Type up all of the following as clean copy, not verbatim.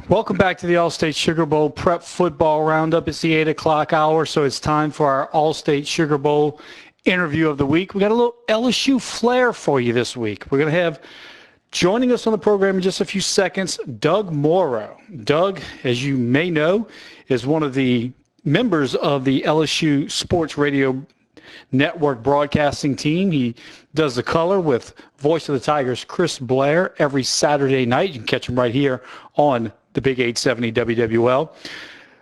Welcome back to the Allstate Sugar Bowl Prep Football Roundup. It's the 8 o'clock hour, so it's time for our Allstate Sugar Bowl interview of the week. We got a little LSU flair for you this week. We're going to have joining us on the program in just a few seconds, Doug Moreau. Doug, as you may know, is one of the members of the LSU Sports Radio Network broadcasting team. He does the color with Voice of the Tigers Chris Blair every Saturday night. You can catch him right here on the Big 870 WWL.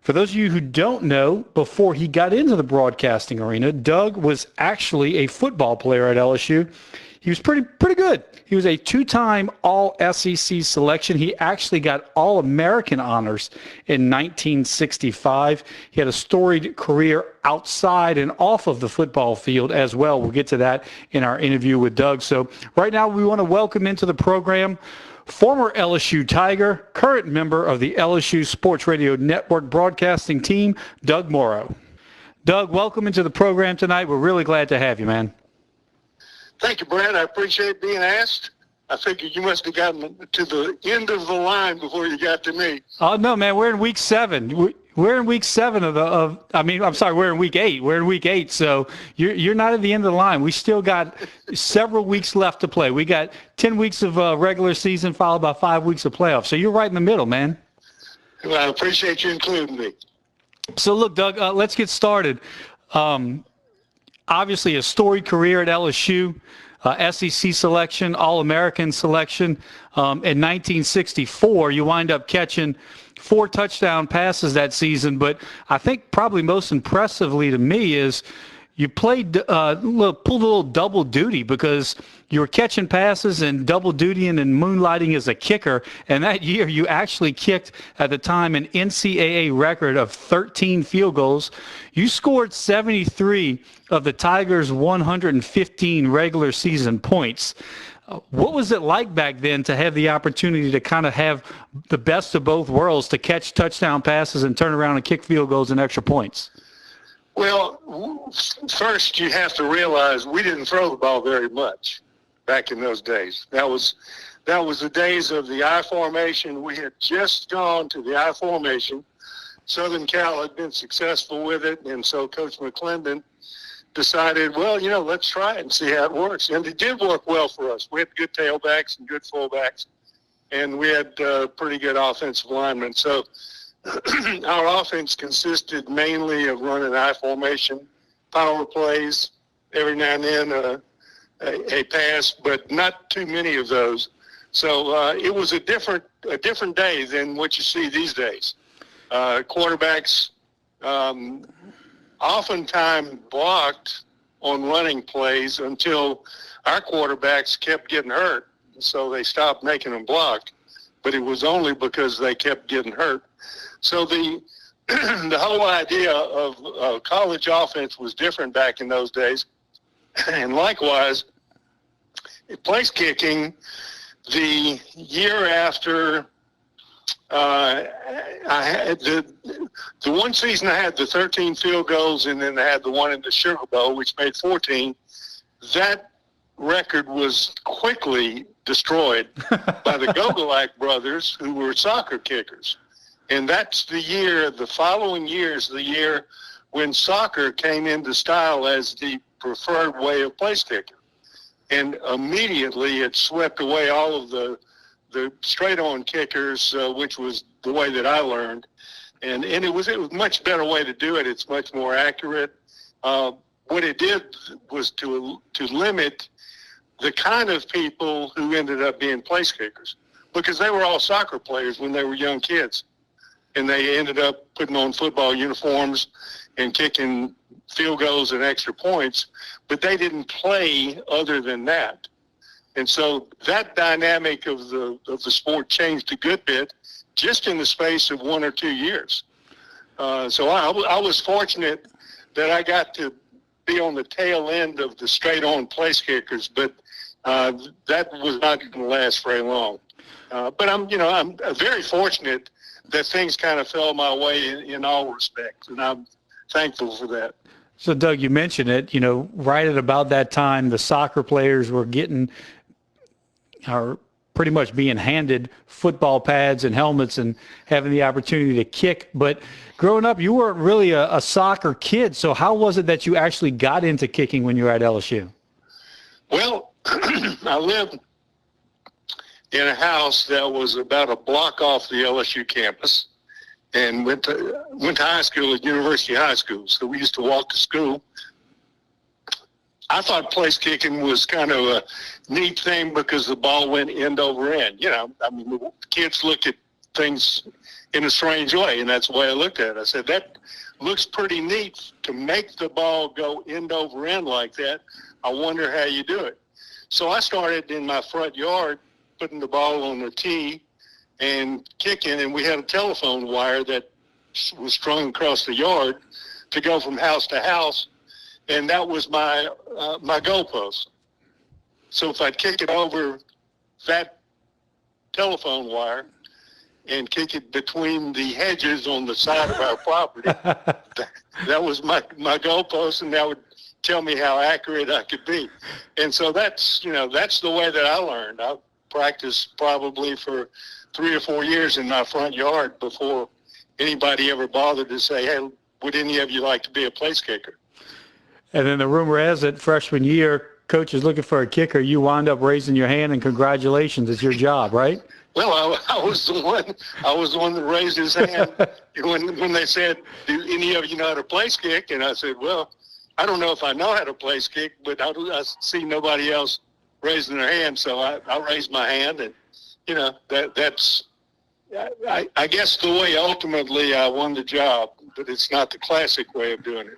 For those of you who don't know, before he got into the broadcasting arena, Doug was actually a football player at LSU. He was pretty good. He was a two-time All-SEC selection. He actually got All-American honors in 1965. He had a storied career outside and off of the football field as well. We'll get to that in our interview with Doug. So right now we want to welcome into the program former LSU Tiger, current member of the LSU Sports Radio Network broadcasting team, Doug Moreau. Doug, welcome into the program tonight. We're really glad to have you, man. Thank you, Brad. I appreciate being asked. I figured you must have gotten to the end of the line before you got to me. Oh, no, man. We're in week 7. We're in week 7 we're in week 8. We're in week 8, so you're not at the end of the line. We still got several weeks left to play. We got 10 weeks of regular season followed by 5 weeks of playoffs. So you're right in the middle, man. Well, I appreciate you including me. So, look, Doug, let's get started. Obviously, a storied career at LSU, SEC selection, All-American selection. In 1964, you wind up catching 4 touchdown passes that season. But I think probably most impressively to me is you pulled a little double duty because you were catching passes and double dutying and moonlighting as a kicker. And that year you actually kicked, at the time, an NCAA record of 13 field goals. You scored 73 of the Tigers' 115 regular season points. What was it like back then to have the opportunity to kind of have the best of both worlds, to catch touchdown passes and turn around and kick field goals and extra points? Well, first you have to realize we didn't throw the ball very much back in those days. That was the days of the I formation. We had just gone to the I formation. Southern Cal had been successful with it, and so Coach McClendon decided, well, let's try it and see how it works. And it did work well for us. We had good tailbacks and good fullbacks, and we had pretty good offensive linemen. So our offense consisted mainly of running I formation, power plays, every now and then a pass, but not too many of those. So it was a different day than what you see these days. Quarterbacks oftentimes blocked on running plays until our quarterbacks kept getting hurt, so they stopped making them block. But it was only because they kept getting hurt. So the whole idea of college offense was different back in those days. And likewise, place kicking, the year after I had the one season I had the 13 field goals, and then I had the one in the Sugar Bowl, which made 14. That record was quickly destroyed by the Gogolak brothers, who were soccer kickers. And that's the following year is the year when soccer came into style as the preferred way of place kicking. And immediately it swept away all of the straight-on kickers, which was the way that I learned. And it was a much better way to do it. It's much more accurate. What it did was to limit the kind of people who ended up being place kickers, because they were all soccer players when they were young kids. And they ended up putting on football uniforms and kicking field goals and extra points, but they didn't play other than that. And so that dynamic of the sport changed a good bit just in the space of 1 or 2 years. So I was fortunate that I got to be on the tail end of the straight-on place kickers, but that was not going to last very long. But I'm very fortunate that things kind of fell my way in all respects, and I'm thankful for that. So, Doug, you mentioned it, right at about that time, the soccer players were getting, or pretty much being handed football pads and helmets and having the opportunity to kick. But growing up, you weren't really a soccer kid. So how was it that you actually got into kicking when you were at LSU? Well, I lived in a house that was about a block off the LSU campus, and went to high school at University High School. So we used to walk to school. I thought place kicking was kind of a neat thing because the ball went end over end. You know, I mean, the kids look at things in a strange way, and that's the way I looked at it. I said, that looks pretty neat to make the ball go end over end like that. I wonder how you do it. So I started in my front yard putting the ball on the tee and kicking, and we had a telephone wire that was strung across the yard to go from house to house. And that was my goalpost. So if I'd kick it over that telephone wire and kick it between the hedges on the side of our property, that was my goalpost, and that would tell me how accurate I could be. And so that's the way that I learned. I practiced probably for 3 or 4 years in my front yard before anybody ever bothered to say, hey, would any of you like to be a place kicker? And then the rumor has it, freshman year, coach is looking for a kicker. You wound up raising your hand, and congratulations, it's your job, right? Well, I was the one that raised his hand when they said, do any of you know how to place kick? And I said, well, I don't know if I know how to place kick, but I see nobody else raising their hand, so I raised my hand, and that's I guess the way ultimately I won the job, but it's not the classic way of doing it.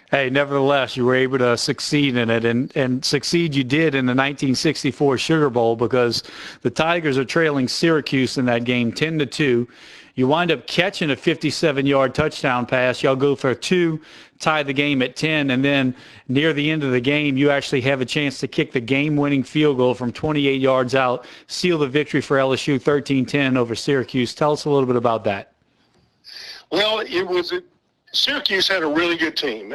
Hey, nevertheless, you were able to succeed in it, and succeed you did in the 1964 Sugar Bowl, because the Tigers are trailing Syracuse in that game 10-2. You wind up catching a 57-yard touchdown pass. Y'all go for 2, tie the game at 10, and then near the end of the game, you actually have a chance to kick the game-winning field goal from 28 yards out, seal the victory for LSU 13-10 over Syracuse. Tell us a little bit about that. Well, Syracuse had a really good team.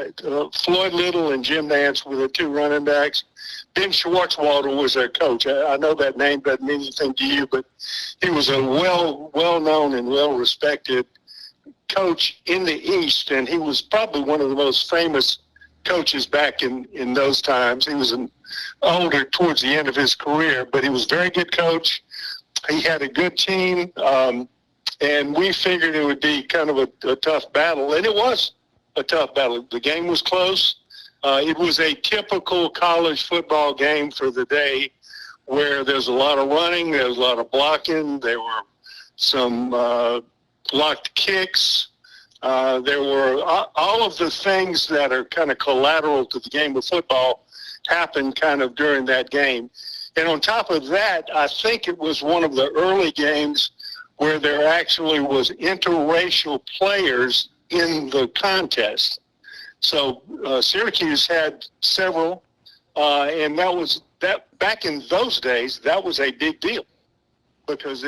Floyd Little and Jim Nance were the 2 running backs. Ben Schwartzwalder was their coach. I know that name doesn't mean anything to you, but he was a well-known and well-respected coach in the East, and he was probably one of the most famous coaches back in those times. He was older towards the end of his career, but he was a very good coach. He had a good team. And we figured it would be kind of a tough battle, and it was a tough battle. The game was close. It was a typical college football game for the day, where there's a lot of running, there's a lot of blocking, there were some blocked kicks. There were all of the things that are kind of collateral to the game of football happened kind of during that game. And on top of that, I think it was one of the early games where there actually was interracial players in the contest. So Syracuse had several, and that back in those days, that was a big deal, because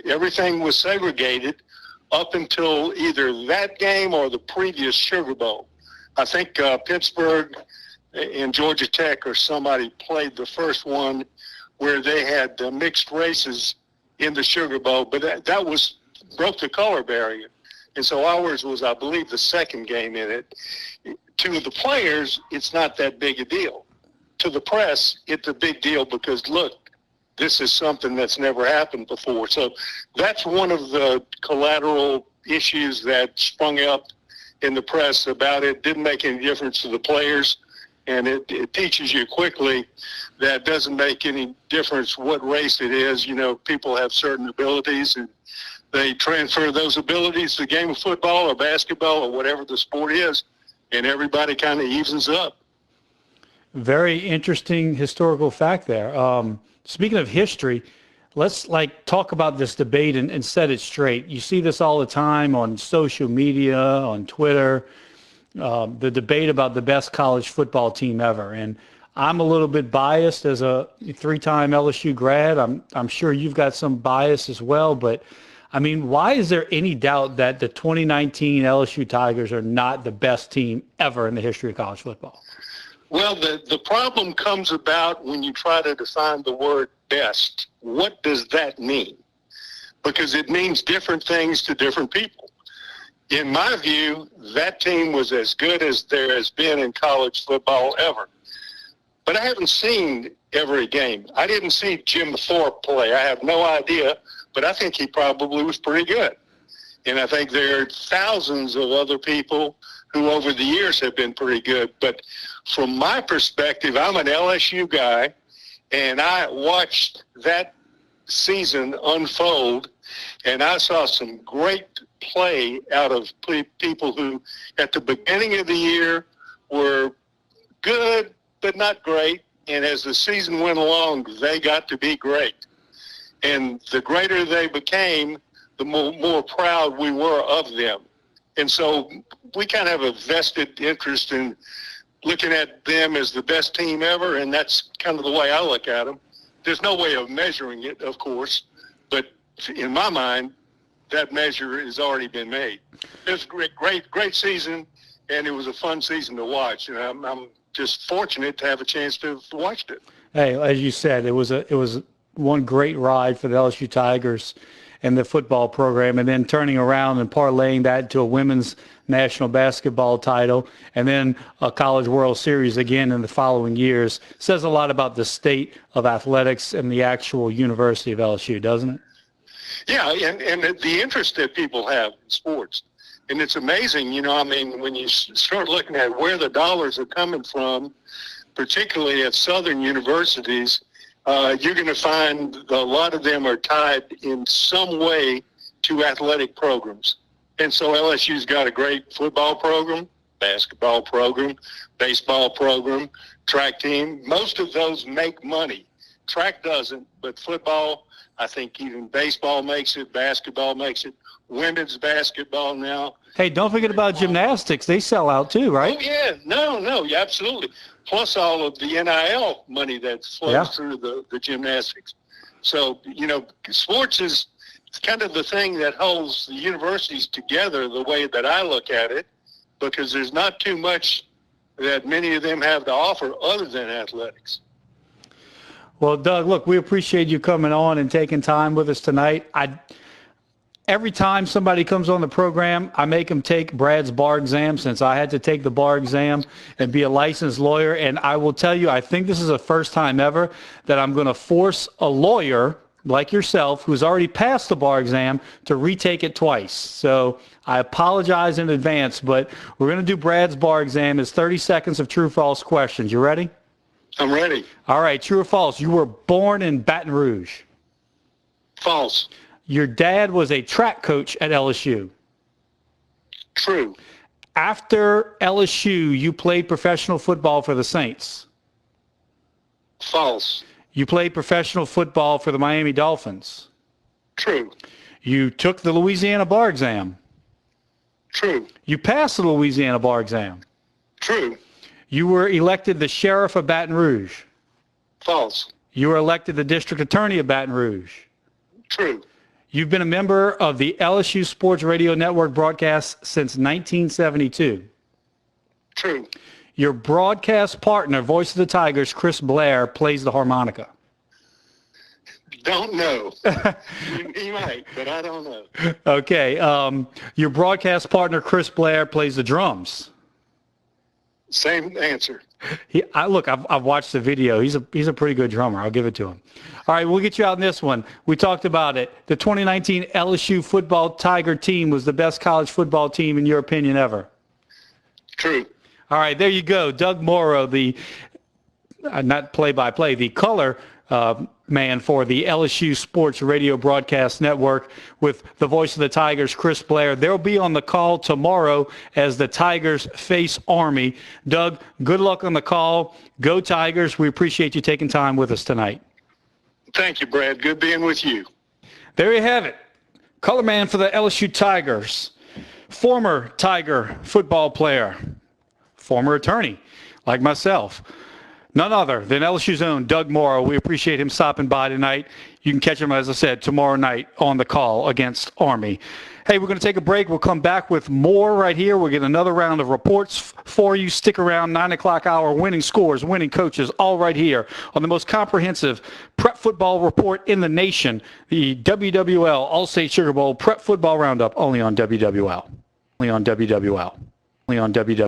everything was segregated up until either that game or the previous Sugar Bowl. I think Pittsburgh and Georgia Tech or somebody played the first one where they had mixed races in the Sugar Bowl, but that broke the color barrier. And so ours was, I believe, the second game in it. To the players, it's not that big a deal. To the press, it's a big deal because, look, this is something that's never happened before. So that's one of the collateral issues that sprung up in the press about it. Didn't make any difference to the players. And it teaches you quickly that it doesn't make any difference what race it is. People have certain abilities, and they transfer those abilities to the game of football or basketball or whatever the sport is, and everybody kind of evens up. Very interesting historical fact there. Speaking of history, let's talk about this debate and set it straight. You see this all the time on social media, on Twitter. The debate about the best college football team ever. And I'm a little bit biased as a 3-time LSU grad. I'm sure you've got some bias as well. But, I mean, why is there any doubt that the 2019 LSU Tigers are not the best team ever in the history of college football? Well, the problem comes about when you try to define the word best. What does that mean? Because it means different things to different people. In my view, that team was as good as there has been in college football ever. But I haven't seen every game. I didn't see Jim Thorpe play. I have no idea, but I think he probably was pretty good. And I think there are thousands of other people who over the years have been pretty good. But from my perspective, I'm an LSU guy, and I watched that season unfold, and I saw some great play out of people who at the beginning of the year were good but not great, and as the season went along, they got to be great. And the greater they became, the more proud we were of them. And so we kind of have a vested interest in looking at them as the best team ever, and that's kind of the way I look at them. There's no way of measuring it, of course, but in my mind, that measure has already been made. It was a great season, and it was a fun season to watch. And I'm just fortunate to have a chance to have watched it. Hey, as you said, it was one great ride for the LSU Tigers and the football program, and then turning around and parlaying that to a women's national basketball title and then a College World Series again in the following years says a lot about the state of athletics and the actual University of LSU, doesn't it? Yeah, and the interest that people have in sports. And it's amazing, when you start looking at where the dollars are coming from, particularly at Southern universities, you're going to find a lot of them are tied in some way to athletic programs. And so LSU's got a great football program, basketball program, baseball program, track team. Most of those make money. Track doesn't, but football, I think even baseball makes it, basketball makes it, women's basketball now. Hey, don't forget about gymnastics. They sell out too, right? Oh, yeah. No, yeah, absolutely. Plus all of the NIL money that flows through the gymnastics. So, sports is kind of the thing that holds the universities together the way that I look at it, because there's not too much that many of them have to offer other than athletics. Well, Doug, look, we appreciate you coming on and taking time with us tonight. Every time somebody comes on the program, I make them take Brad's bar exam, since I had to take the bar exam and be a licensed lawyer. And I will tell you, I think this is the first time ever that I'm going to force a lawyer like yourself, who's already passed the bar exam, to retake it twice. So I apologize in advance, but we're going to do Brad's bar exam. It's 30 seconds of true-false questions. You ready? I'm ready. All right, true or false? You were born in Baton Rouge. False. Your dad was a track coach at LSU. True. After LSU, you played professional football for the Saints. False. You played professional football for the Miami Dolphins. True. You took the Louisiana bar exam. True. You passed the Louisiana bar exam. True. You were elected the sheriff of Baton Rouge. False. You were elected the district attorney of Baton Rouge. True. You've been a member of the LSU Sports Radio Network broadcast since 1972. True. Your broadcast partner, voice of the Tigers, Chris Blair, plays the harmonica. Don't know. He might, but I don't know. Okay. Your broadcast partner, Chris Blair, plays the drums. Same answer. I've watched the video. He's a pretty good drummer. I'll give it to him. All right, we'll get you out in this one. We talked about it. The 2019 LSU football Tiger team was the best college football team, in your opinion, ever. True. All right, there you go. Doug Moreau, the not play-by-play, the color man for the LSU Sports Radio Broadcast Network, with the voice of the Tigers, Chris Blair. They'll be on the call tomorrow as the Tigers face Army. Doug, good luck on the call. Go Tigers. We appreciate you taking time with us tonight. Thank you, Brad. Good being with you. There you have it. Color man for the LSU Tigers, former Tiger football player, former attorney like myself, None other than LSU's own Doug Moreau. We appreciate him stopping by tonight. You can catch him, as I said, tomorrow night on the call against Army. Hey, we're going to take a break. We'll come back with more right here. We'll get another round of reports for you. Stick around, 9 o'clock hour, winning scores, winning coaches, all right here on the most comprehensive prep football report in the nation, the WWL Allstate Sugar Bowl Prep Football Roundup, only on WWL. Only on WWL. Only on WWL.